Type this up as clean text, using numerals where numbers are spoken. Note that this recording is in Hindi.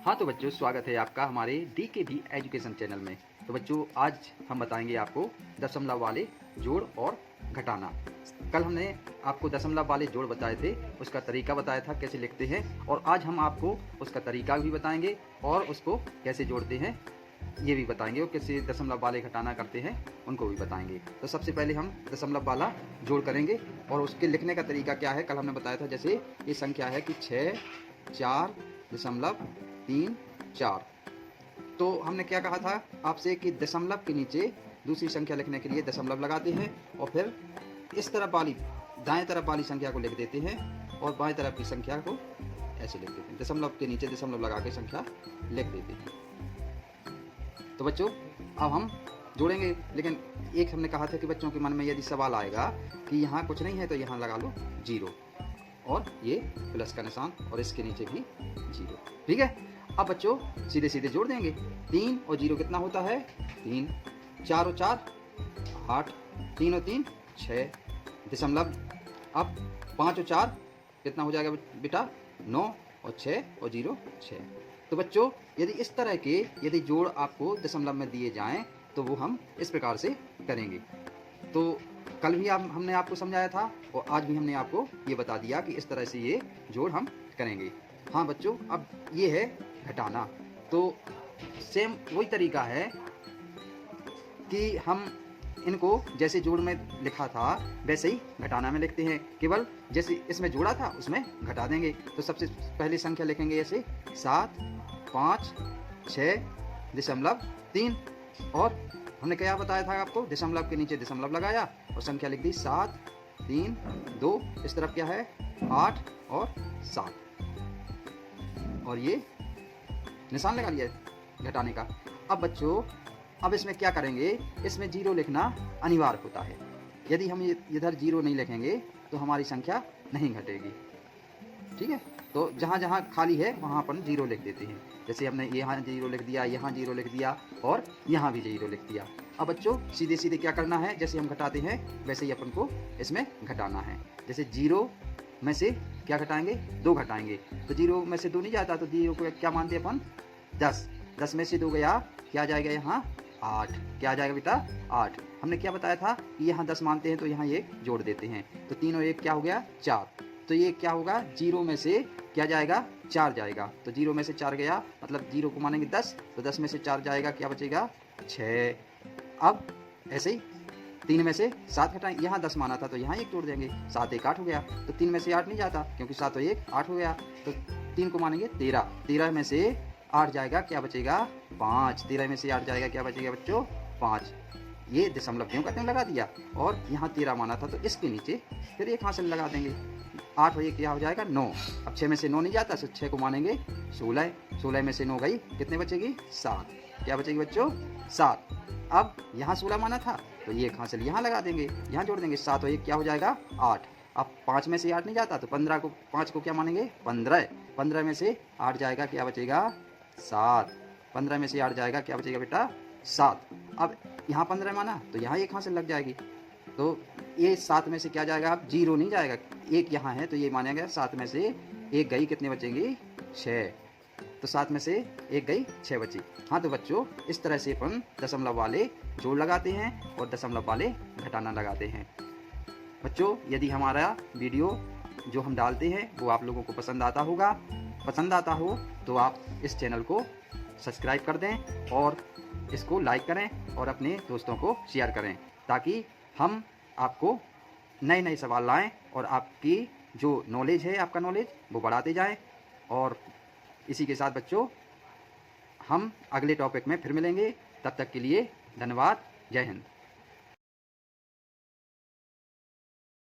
हाँ तो बच्चों, स्वागत है आपका हमारे DKB एजुकेशन चैनल में। तो बच्चों, आज हम बताएंगे आपको दशमलव वाले जोड़ और घटाना। कल हमने आपको दशमलव वाले जोड़ बताए थे, उसका तरीका बताया था कैसे लिखते हैं, और आज हम आपको उसका तरीका भी बताएंगे और उसको कैसे जोड़ते हैं ये भी बताएंगे, और कैसे दशमलव वाले घटाना करते हैं उनको भी बताएंगे। तो सबसे पहले हम दशमलव वाला जोड़ करेंगे, और उसके लिखने का तरीका क्या है कल हमने बताया था। जैसे ये संख्या है कि 6 4 दशमलव 3 4। तो हमने क्या कहा था आपसे कि दशमलव के नीचे दूसरी संख्या लिखने के लिए दशमलव लगाते हैं, और फिर इस तरफ वाली दाएं तरफ वाली संख्या को लिख देते हैं, और बाएं तरफ की संख्या को ऐसे लिख देते हैं। दशमलव के नीचे दशमलव लगा के संख्या लिख देते हैं। तो बच्चों, अब हम जोड़ेंगे, लेकिन एक हमने कहा था कि बच्चों के मन में यदि सवाल आएगा कि यहाँ कुछ नहीं है तो यहाँ लगा लो 0, और ये प्लस का निशान, और इसके नीचे भी 0। ठीक है। अब बच्चों सीधे सीधे जोड़ देंगे। 3 और 0 कितना होता है? 3। 4 और 4 8। 3 और 3 6 दशमलव। अब 5 और 4 कितना हो जाएगा बेटा? 9, और 6 और 0 6। तो बच्चों, यदि इस तरह के यदि जोड़ आपको दशमलव में दिए जाएं तो वो हम इस प्रकार से करेंगे। तो कल भी हमने आपको समझाया था, और आज भी हमने आपको ये बता दिया कि इस तरह से ये जोड़ हम करेंगे। हाँ बच्चों, अब ये है घटाना। तो सेम वही तरीका है कि हम इनको जैसे जोड़ में लिखा था वैसे ही घटाना में लिखते हैं, केवल जैसे इसमें जोड़ा था उसमें घटा देंगे। तो सबसे पहली संख्या लिखेंगे ऐसे 7 5 6 दशमलव 3, और हमने क्या बताया था आपको? दशमलव के नीचे दशमलव लगाया और संख्या लिख दी 7 3 2। इस तरफ क्या है? 8 और 7, और ये निशान लगा लिया घटाने का। अब बच्चों, अब इसमें क्या करेंगे? इसमें 0 लिखना अनिवार्य होता है। यदि हम इधर 0 नहीं लिखेंगे तो हमारी संख्या नहीं घटेगी। ठीक है। तो जहाँ जहाँ खाली है वहाँ अपन 0 लिख देते हैं। जैसे हमने यहाँ 0 लिख दिया, यहाँ 0 लिख दिया, और यहाँ भी 0 लिख दिया। अब बच्चों सीधे सीधे क्या करना है? जैसे हम घटाते हैं वैसे ही अपन को इसमें घटाना है। जैसे 0 में से क्या घटाएंगे? 2 घटाएंगे। तो 0 में से 2 नहीं जाता, तो 0 को क्या मानते हैं अपन? 10। 10 में से 2 गया, क्या आ जाएगा यहाँ? 8। क्या आ जाएगा बेटा? 8। हमने क्या बताया था कि यहाँ 10 मानते हैं तो यहाँ ये जोड़ देते हैं। तो 3 और 1 क्या हो गया? 4। तो ये क्या होगा? 0 में से क्या जाएगा? 4 जाएगा। तो 0 में से 4 गया, मतलब 0 को मानेंगे 10, तो 10 में से 4 जाएगा, क्या बचेगा? 6। अब ऐसे ही 3 में से 7 घटाएं। यहाँ 10 माना था तो यहाँ 1 जोड़ देंगे। 7 1 8 हो गया। तो 3 में से 8 नहीं जाता, क्योंकि 7 और 1 8 हो गया। तो 3 को मानेंगे 13। 13 में से 8 जाएगा, क्या बचेगा? 5। 13 में से 8 जाएगा, क्या बचेगा बच्चों? 5। ये दशमलव क्यों कहते हैं लगा दिया, और यहाँ 13 माना था तो इसके नीचे फिर एक हासिल लगा देंगे। 8 और 1 क्या हो जाएगा? 9। अब 6 में से 9 नहीं जाता, तो 6 को मानेंगे 16। 16 में से 9 गई, कितने बचेगी? 7। क्या बचेगी बच्चों? 7। अब यहाँ 16 माना था तो ये एक हासिल यहाँ लगा देंगे, यहाँ जोड़ देंगे। 7 और 1 क्या हो जाएगा? 8। अब 5 में से 8 नहीं जाता, तो 15 को 5 को क्या मानेंगे? 15। 15 में से 8 जाएगा, क्या बचेगा? 7। 15 में से 8 जाएगा, क्या बचेगा बेटा? 7। अब यहाँ 15 माना तो यहाँ एक हासिल लग जाएगी। तो ये 7 में से क्या जाएगा? अब 0 नहीं जाएगा, 1 यहाँ है तो ये मानेगा। 7 में से 1 गई, कितने बचेंगी? 6। तो 7 में से 1 गई, 6 बची। हाँ तो बच्चों, इस तरह से अपन दशमलव वाले जोड़ लगाते हैं और दशमलव वाले घटाना लगाते हैं। बच्चों, यदि हमारा वीडियो जो हम डालते हैं वो आप लोगों को पसंद आता हो तो आप इस चैनल को सब्सक्राइब कर दें, और इसको लाइक करें, और अपने दोस्तों को शेयर करें, ताकि हम आपको नए नए सवाल लाएं, और आपकी जो नॉलेज है, आपका नॉलेज वो बढ़ाते जाएं। और इसी के साथ बच्चों, हम अगले टॉपिक में फिर मिलेंगे। तब तक के लिए धन्यवाद। जय हिंद।